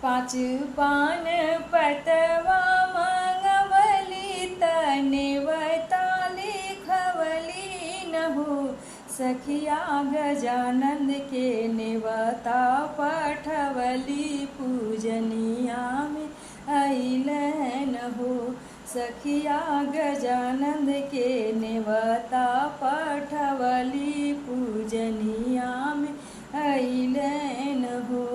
पाँच पान पतवा मंगवली तनेवता लिखवली नहु सखिया गजानंद के नेवता पठवली पूजनिया में अइलन हो सखिया गजानंद के नेवता पठवली पूजनिया में अइलन हो।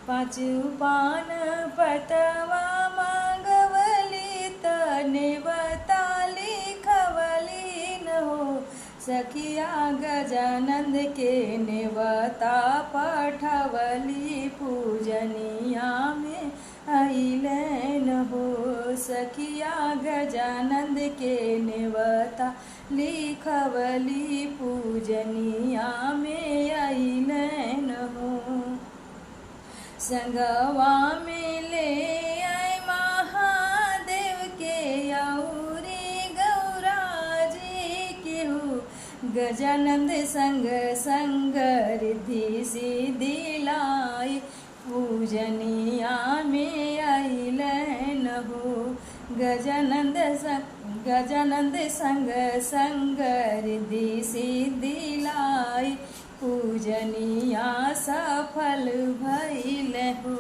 पाँच पान पतवा मंगवली तनेवता लिखवली न हो सखिया गजानंद के नेवता पठवली पूजनिया में अइलन हो सखिया गजानंद के नेवता लिखवली पूजनिया में अइलन हो। संगवा में ले आए महादेव के औरे गौरा जी के हो गजानंद संग संग रिद्धि सिद्धि लाई पूजनिया में अइलन हो गजानंद संग संग रिद्धि सिद्धि लाई पूजनिया सफल भइल हो।